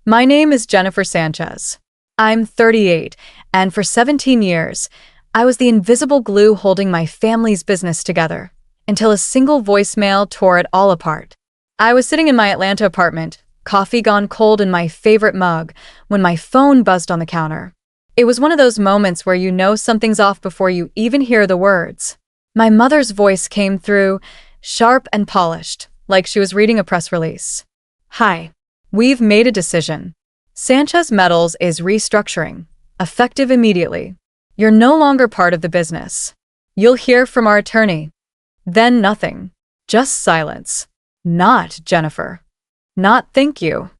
My name is Jennifer Sanchez. I'm 38, and for 17 years, I was the invisible glue holding my family's business together, until a single voicemail tore it all apart. I was sitting in my Atlanta apartment, coffee gone cold in my favorite mug, when my phone buzzed on the counter. It was one of those moments where you know something's off before you even hear the words. My mother's voice came through, sharp and polished, like she was reading a press release. Hi. We've made a decision. Sanchez Metals is restructuring, effective immediately. You're no longer part of the business. You'll hear from our attorney. Then nothing. Just silence. Not Jennifer. Not thank you.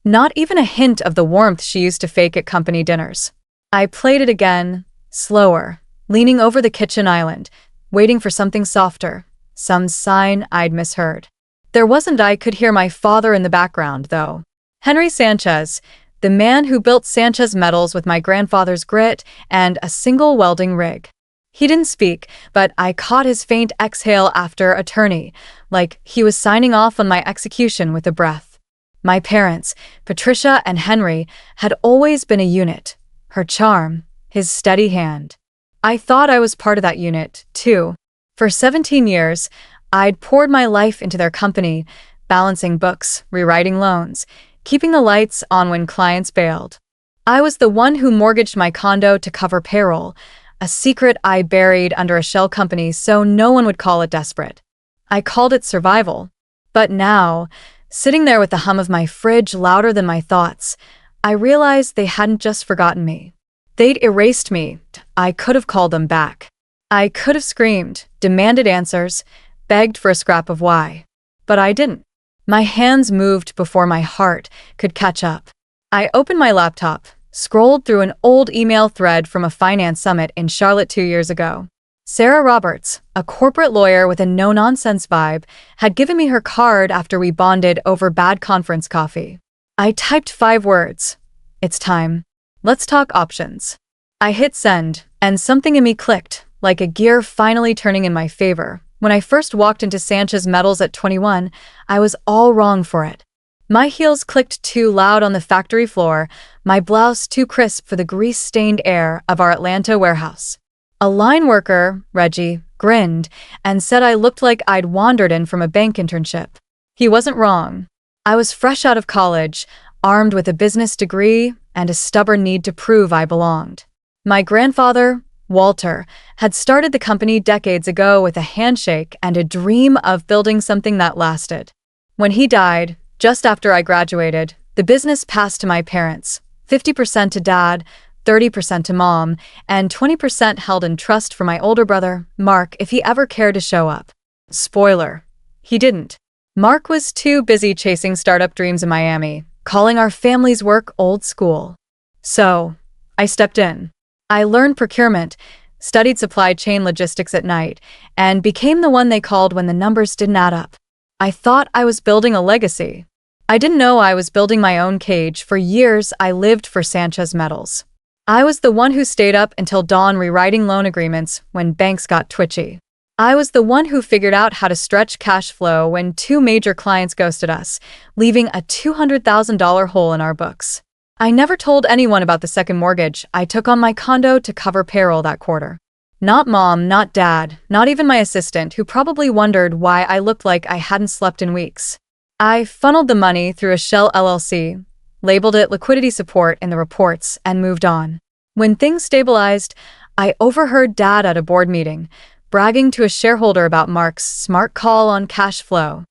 Not even a hint of the warmth she used to fake at company dinners. I played it again, slower, leaning over the kitchen island, waiting for something softer, some sign I'd misheard. There wasn't. I could hear my father in the background, though. Henry Sanchez, the man who built Sanchez Metals with my grandfather's grit and a single welding rig. He didn't speak, but I caught his faint exhale after attorney, like he was signing off on my execution with a breath. My parents, Patricia and Henry, had always been a unit. Her charm, his steady hand. I thought I was part of that unit, too. For 17 years, I'd poured my life into their company, balancing books, rewriting loans, keeping the lights on when clients bailed. I was the one who mortgaged my condo to cover payroll, a secret I buried under a shell company so no one would call it desperate. I called it survival. But now, sitting there with the hum of my fridge louder than my thoughts, I realized they hadn't just forgotten me. They'd erased me. I could have called them back. I could have screamed, demanded answers, begged for a scrap of why. But I didn't. My hands moved before my heart could catch up. I opened my laptop, scrolled through an old email thread from a finance summit in Charlotte 2 years ago. Sarah Roberts, a corporate lawyer with a no-nonsense vibe, had given me her card after we bonded over bad conference coffee. I typed 5 words. It's time. Let's talk options. I hit send, and something in me clicked, like a gear finally turning in my favor. When I first walked into Sanchez Metals at 21, I was all wrong for it. My heels clicked too loud on the factory floor, my blouse too crisp for the grease-stained air of our Atlanta warehouse. A line worker, Reggie, grinned and said I looked like I'd wandered in from a bank internship. He wasn't wrong. I was fresh out of college, armed with a business degree and a stubborn need to prove I belonged. My grandfather, Walter, had started the company decades ago with a handshake and a dream of building something that lasted. When he died, just after I graduated, the business passed to my parents, 50% to Dad, 30% to Mom, and 20% held in trust for my older brother, Mark, if he ever cared to show up. Spoiler: he didn't. Mark was too busy chasing startup dreams in Miami, calling our family's work old school. So, I stepped in. I learned procurement, studied supply chain logistics at night, and became the one they called when the numbers didn't add up. I thought I was building a legacy. I didn't know I was building my own cage. For years, I lived for Sanchez Metals. I was the one who stayed up until dawn rewriting loan agreements when banks got twitchy. I was the one who figured out how to stretch cash flow when 2 major clients ghosted us, leaving a $200,000 hole in our books. I never told anyone about the second mortgage I took on my condo to cover payroll that quarter. Not Mom, not Dad, not even my assistant, who probably wondered why I looked like I hadn't slept in weeks. I funneled the money through a shell LLC, labeled it liquidity support in the reports, and moved on. When things stabilized, I overheard Dad at a board meeting, bragging to a shareholder about Mark's smart call on cash flow.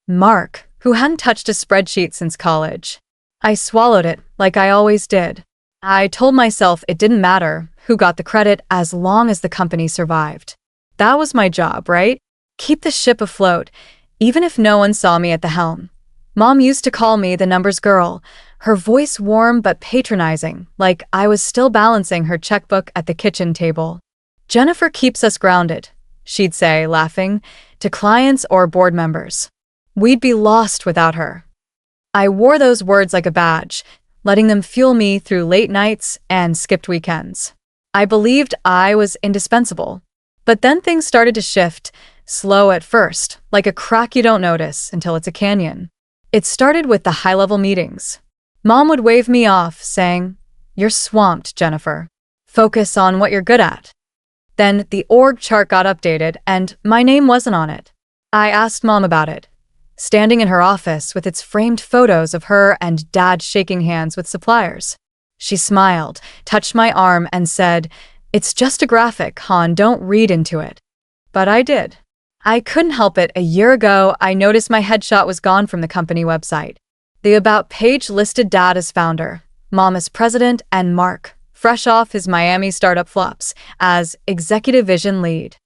Mark, who hadn't touched a spreadsheet since college. I swallowed it, like I always did. I told myself it didn't matter who got the credit as long as the company survived. That was my job, right? Keep the ship afloat, even if no one saw me at the helm. Mom used to call me the numbers girl, her voice warm but patronizing, like I was still balancing her checkbook at the kitchen table. Jennifer keeps us grounded, she'd say, laughing, to clients or board members. We'd be lost without her. I wore those words like a badge, letting them fuel me through late nights and skipped weekends. I believed I was indispensable. But then things started to shift, slow at first, like a crack you don't notice until it's a canyon. It started with the high-level meetings. Mom would wave me off, saying, "You're swamped, Jennifer. Focus on what you're good at." Then the org chart got updated, and my name wasn't on it. I asked Mom about it, standing in her office with its framed photos of her and Dad shaking hands with suppliers. She smiled, touched my arm, and said, "It's just a graphic, Han, don't read into it." But I did. I couldn't help it. A year ago, I noticed my headshot was gone from the company website. The About page listed Dad as founder, Mom as president, and Mark, fresh off his Miami startup flops, as executive vision lead.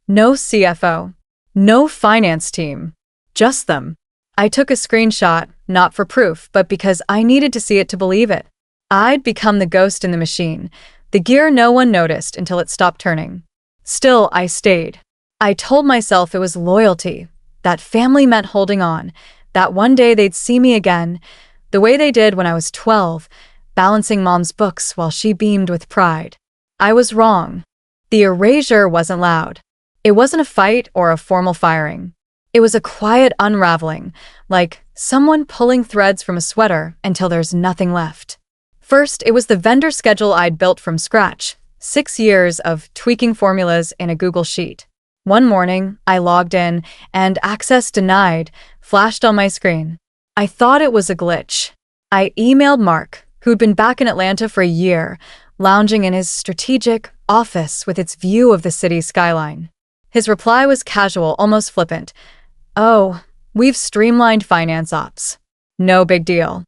No CFO, no finance team, just them. I took a screenshot, not for proof, but because I needed to see it to believe it. I'd become the ghost in the machine, the gear no one noticed until it stopped turning. Still, I stayed. I told myself it was loyalty, that family meant holding on, that one day they'd see me again, the way they did when I was 12, balancing Mom's books while she beamed with pride. I was wrong. The erasure wasn't loud. It wasn't a fight or a formal firing. It was a quiet unraveling, like someone pulling threads from a sweater until there's nothing left. First, it was the vendor schedule I'd built from scratch, 6 years of tweaking formulas in a Google Sheet. One morning, I logged in, and access denied flashed on my screen. I thought it was a glitch. I emailed Mark, who'd been back in Atlanta for a year, lounging in his strategic office with its view of the city skyline. His reply was casual, almost flippant. "Oh, we've streamlined finance ops. No big deal."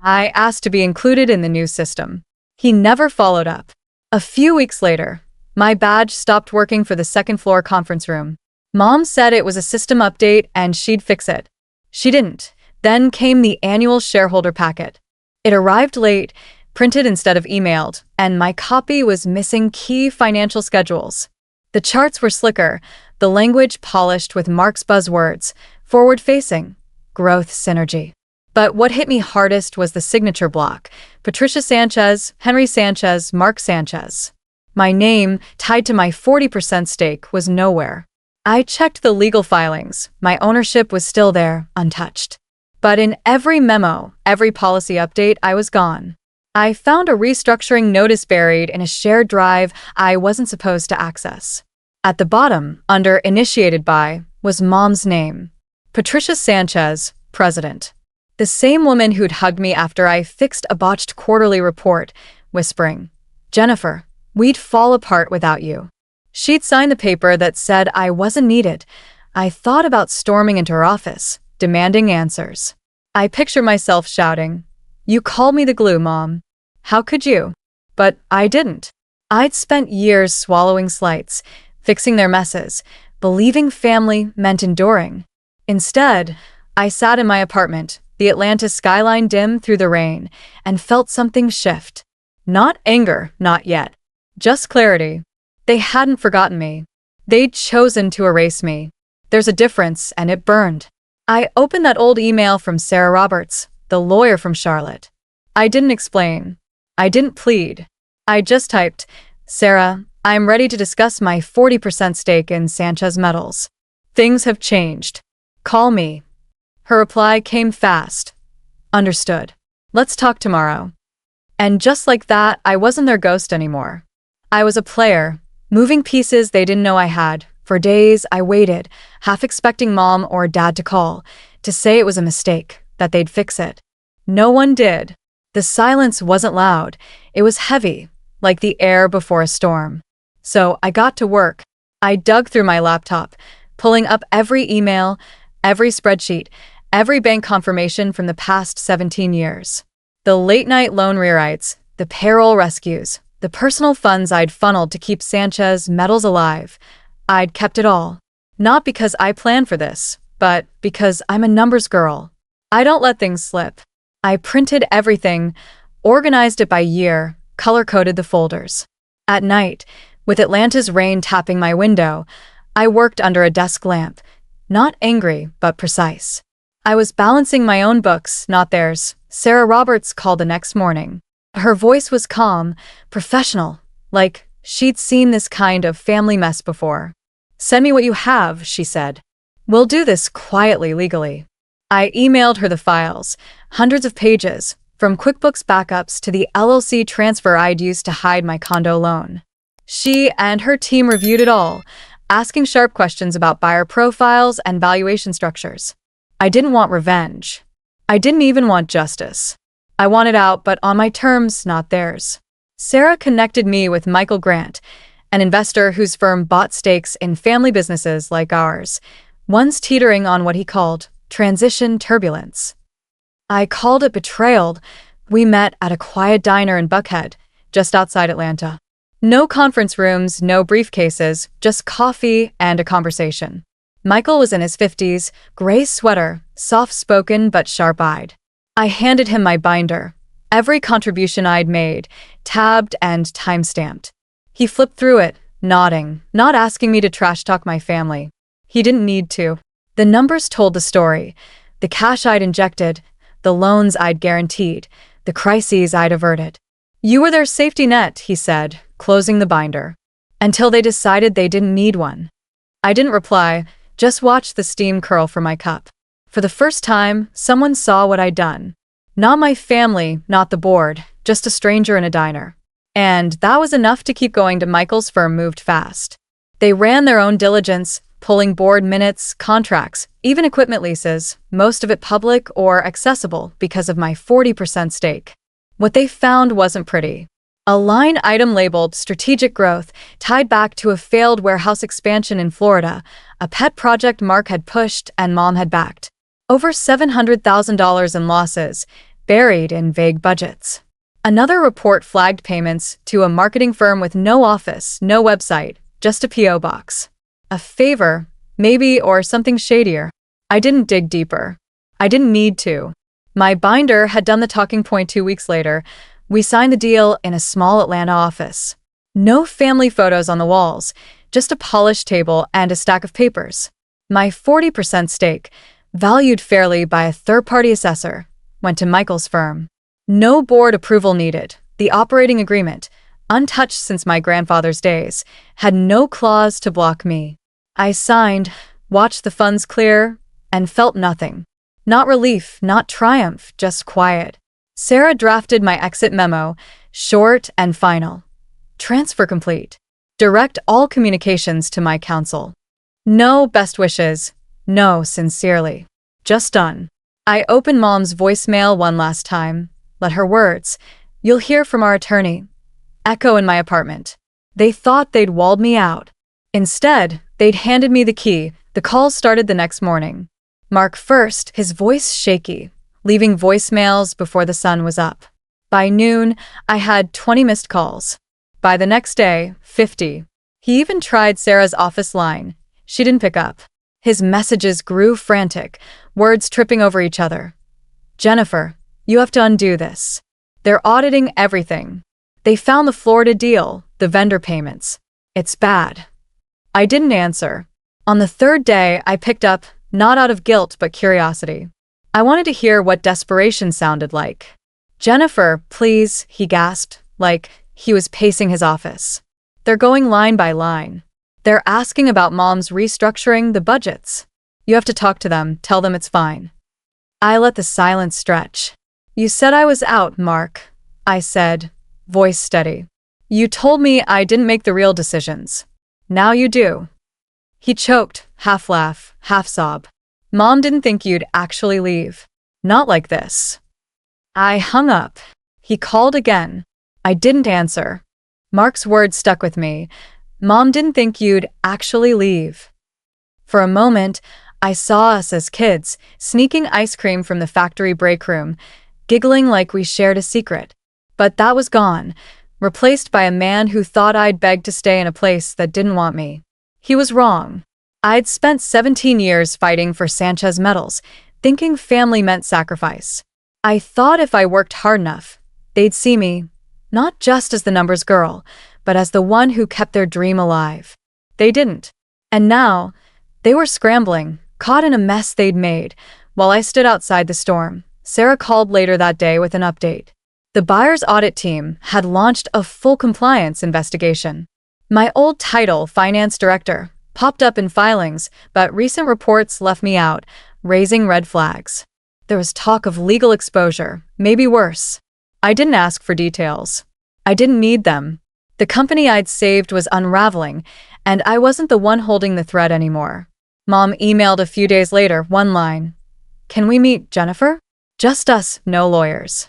I asked to be included in the new system. He never followed up. A few weeks later, my badge stopped working for the second-floor conference room. Mom said it was a system update and she'd fix it. She didn't. Then came the annual shareholder packet. It arrived late, printed instead of emailed, and my copy was missing key financial schedules. The charts were slicker, the language polished with Mark's buzzwords, forward-facing, growth synergy. But what hit me hardest was the signature block: Patricia Sanchez, Henry Sanchez, Mark Sanchez. My name, tied to my 40% stake, was nowhere. I checked the legal filings. My ownership was still there, untouched. But in every memo, every policy update, I was gone. I found a restructuring notice buried in a shared drive I wasn't supposed to access. At the bottom, under Initiated By, was Mom's name: Patricia Sanchez, President. The same woman who'd hugged me after I fixed a botched quarterly report, whispering, "Jennifer, we'd fall apart without you." She'd signed the paper that said I wasn't needed. I thought about storming into her office, demanding answers. I picture myself shouting, "You called me the glue, Mom. How could you?" But I didn't. I'd spent years swallowing slights, fixing their messes, believing family meant enduring. Instead, I sat in my apartment, the Atlanta skyline dim through the rain, and felt something shift. Not anger, not yet. Just clarity. They hadn't forgotten me. They'd chosen to erase me. There's a difference, and it burned. I opened that old email from Sarah Roberts, the lawyer from Charlotte. I didn't explain. I didn't plead. I just typed, "Sarah, I'm ready to discuss my 40% stake in Sanchez Metals. Things have changed. Call me." Her reply came fast. "Understood. Let's talk tomorrow." And just like that, I wasn't their ghost anymore. I was a player, moving pieces they didn't know I had. For days, I waited, half expecting Mom or Dad to call, to say it was a mistake, that they'd fix it. No one did. The silence wasn't loud. It was heavy, like the air before a storm. So I got to work. I dug through my laptop, pulling up every email, every spreadsheet, every bank confirmation from the past 17 years. The late-night loan rewrites, the payroll rescues, the personal funds I'd funneled to keep Sanchez Metals alive. I'd kept it all. Not because I planned for this, but because I'm a numbers girl. I don't let things slip. I printed everything, organized it by year, color-coded the folders. At night, with Atlanta's rain tapping my window, I worked under a desk lamp, not angry, but precise. I was balancing my own books, not theirs. Sarah Roberts called the next morning. Her voice was calm, professional, like she'd seen this kind of family mess before. "Send me what you have," she said. "We'll do this quietly, legally." I emailed her the files, hundreds of pages, from QuickBooks backups to the LLC transfer I'd used to hide my condo loan. She and her team reviewed it all, asking sharp questions about buyer profiles and valuation structures. I didn't want revenge. I didn't even want justice. I wanted out, but on my terms, not theirs. Sarah connected me with Michael Grant, an investor whose firm bought stakes in family businesses like ours, once teetering on what he called transition turbulence. I called it betrayal. We met at a quiet diner in Buckhead, just outside Atlanta. No conference rooms, no briefcases, just coffee and a conversation. Michael was in his 50s, gray sweater, soft-spoken but sharp-eyed. I handed him my binder, every contribution I'd made, tabbed and time-stamped. He flipped through it, nodding, not asking me to trash-talk my family. He didn't need to. The numbers told the story. The cash I'd injected, the loans I'd guaranteed, the crises I'd averted. You were their safety net, he said, closing the binder. Until they decided they didn't need one. I didn't reply, just watched the steam curl from my cup. For the first time, someone saw what I'd done. Not my family, not the board, just a stranger in a diner. And that was enough to keep going. To Michael's firm moved fast. They ran their own diligence, pulling board minutes, contracts, even equipment leases, most of it public or accessible because of my 40% stake. What they found wasn't pretty. A line item labeled strategic growth tied back to a failed warehouse expansion in Florida, a pet project Mark had pushed and Mom had backed. Over $700,000 in losses, buried in vague budgets. Another report flagged payments to a marketing firm with no office, no website, just a P.O. box. A favor, maybe, or something shadier. I didn't dig deeper. I didn't need to. My binder had done the talking point. 2 weeks later, we signed the deal in a small Atlanta office. No family photos on the walls, just a polished table and a stack of papers. My 40% stake, valued fairly by a third-party assessor, went to Michael's firm. No board approval needed. The operating agreement, untouched since my grandfather's days, had no clause to block me. I signed, watched the funds clear, and felt nothing. Not relief, not triumph, just quiet. Sarah drafted my exit memo, short and final. Transfer complete. Direct all communications to my counsel. No best wishes. No, sincerely. Just done. I opened Mom's voicemail one last time. Let her words, "You'll hear from our attorney," echo in my apartment. They thought they'd walled me out. Instead, they'd handed me the key. The calls started the next morning. Mark first, his voice shaky, leaving voicemails before the sun was up. By noon, I had 20 missed calls. By the next day, 50. He even tried Sarah's office line. She didn't pick up. His messages grew frantic, words tripping over each other. "Jennifer, you have to undo this. They're auditing everything. They found the Florida deal, the vendor payments. It's bad." I didn't answer. On the third day, I picked up, not out of guilt but curiosity. I wanted to hear what desperation sounded like. "Jennifer, please," he gasped, like he was pacing his office. "They're going line by line. They're asking about Mom's restructuring the budgets. You have to talk to them, tell them it's fine." I let the silence stretch. "You said I was out, Mark," I said, voice steady. "You told me I didn't make the real decisions. Now you do." He choked, half laugh, half sob. "Mom didn't think you'd actually leave. Not like this." I hung up. He called again. I didn't answer. Mark's words stuck with me. "Mom didn't think you'd actually leave." For a moment, I saw us as kids, sneaking ice cream from the factory break room, giggling like we shared a secret. But that was gone, replaced by a man who thought I'd begged to stay in a place that didn't want me. He was wrong. I'd spent 17 years fighting for Sanchez medals, thinking family meant sacrifice. I thought if I worked hard enough, they'd see me, not just as the numbers girl, but as the one who kept their dream alive. They didn't. And now, they were scrambling, caught in a mess they'd made. While I stood outside the storm, Sarah called later that day with an update. The buyer's audit team had launched a full compliance investigation. My old title, finance director, popped up in filings, but recent reports left me out, raising red flags. There was talk of legal exposure, maybe worse. I didn't ask for details. I didn't need them. The company I'd saved was unraveling, and I wasn't the one holding the thread anymore. Mom emailed a few days later, one line. "Can we meet Jennifer?" Just us, no lawyers.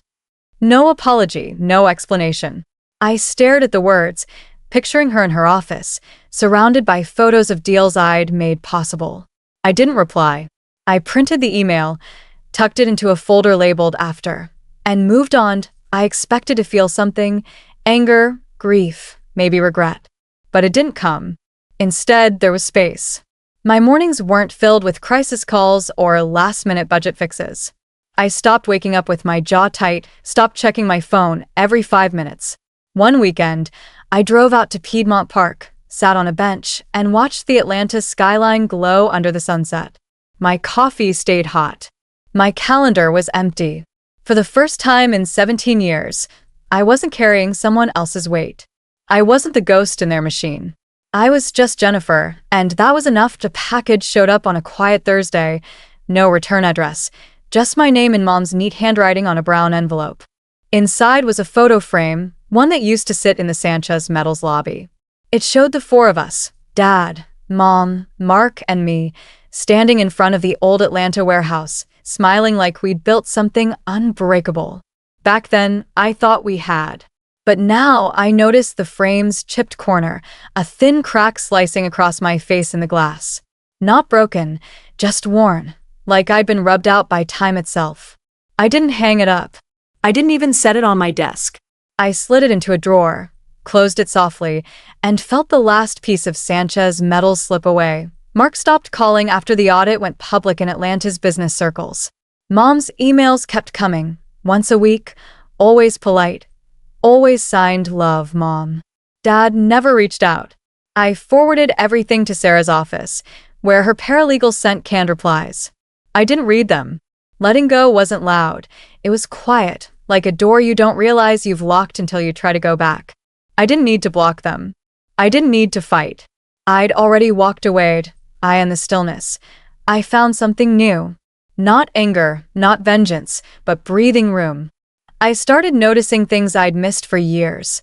No apology, no explanation. I stared at the words, picturing her in her office, surrounded by photos of deals I'd made possible. I didn't reply. I printed the email, tucked it into a folder labeled after, and moved on. I expected to feel something, anger, grief, maybe regret. But it didn't come. Instead, there was space. My mornings weren't filled with crisis calls or last-minute budget fixes. I stopped waking up with my jaw tight, stopped checking my phone every 5 minutes. One weekend, I drove out to Piedmont Park, sat on a bench, and watched the Atlanta skyline glow under the sunset. My coffee stayed hot. My calendar was empty. For the first time in 17 years, I wasn't carrying someone else's weight. I wasn't the ghost in their machine. I was just Jennifer, and that was enough. The package showed up on a quiet Thursday. No return address, just my name in Mom's neat handwriting on a brown envelope. Inside was a photo frame, one that used to sit in the Sanchez Metals lobby. It showed the four of us, Dad, Mom, Mark, and me, standing in front of the old Atlanta warehouse, smiling like we'd built something unbreakable. Back then, I thought we had. But now I noticed the frame's chipped corner, a thin crack slicing across my face in the glass. Not broken, just worn, like I'd been rubbed out by time itself. I didn't hang it up. I didn't even set it on my desk. I slid it into a drawer, closed it softly, and felt the last piece of Sanchez Metals slip away. Mark stopped calling after the audit went public in Atlanta's business circles. Mom's emails kept coming, once a week, always polite. Always signed Love, Mom. Dad never reached out. I forwarded everything to Sarah's office, where her paralegal sent canned replies. I didn't read them. Letting go wasn't loud. It was quiet, like a door you don't realize you've locked until you try to go back. I didn't need to block them. I didn't need to fight. I'd already walked away, I in the stillness. I found something new. Not anger, not vengeance, but breathing room. I started noticing things I'd missed for years.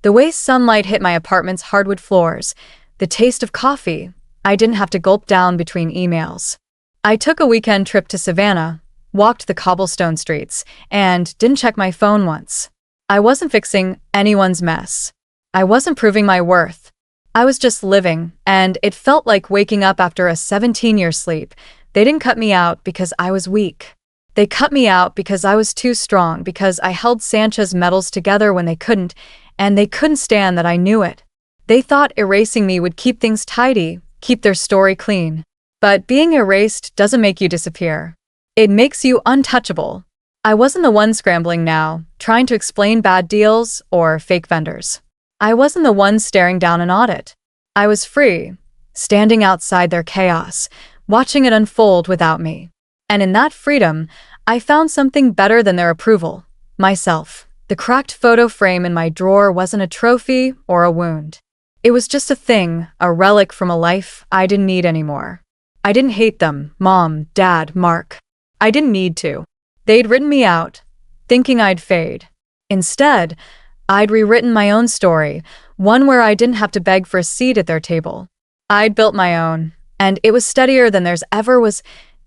The way sunlight hit my apartment's hardwood floors, the taste of coffee I didn't have to gulp down between emails. I took a weekend trip to Savannah, walked the cobblestone streets, and didn't check my phone once. I wasn't fixing anyone's mess. I wasn't proving my worth. I was just living, and it felt like waking up after a 17-year sleep. They didn't cut me out because I was weak. They cut me out because I was too strong, because I held Sanchez Metals together when they couldn't, and they couldn't stand that I knew it. They thought erasing me would keep things tidy, keep their story clean. But being erased doesn't make you disappear. It makes you untouchable. I wasn't the one scrambling now, trying to explain bad deals or fake vendors. I wasn't the one staring down an audit. I was free, standing outside their chaos, watching it unfold without me. And in that freedom, I found something better than their approval. Myself. The cracked photo frame in my drawer wasn't a trophy or a wound. It was just a thing, a relic from a life I didn't need anymore. I didn't hate them, Mom, Dad, Mark. I didn't need to. They'd written me out, thinking I'd fade. Instead, I'd rewritten my own story, one where I didn't have to beg for a seat at their table. I'd built my own, and it was steadier than theirs ever was.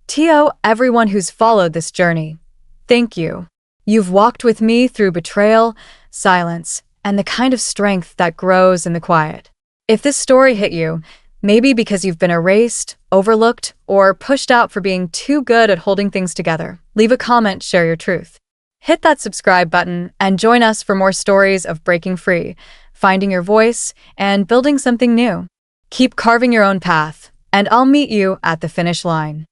To everyone who's followed this journey, thank you. You've walked with me through betrayal, silence, and the kind of strength that grows in the quiet. If this story hit you, maybe because you've been erased, overlooked, or pushed out for being too good at holding things together, leave a comment, share your truth. Hit that subscribe button and join us for more stories of breaking free, finding your voice, and building something new. Keep carving your own path, and I'll meet you at the finish line.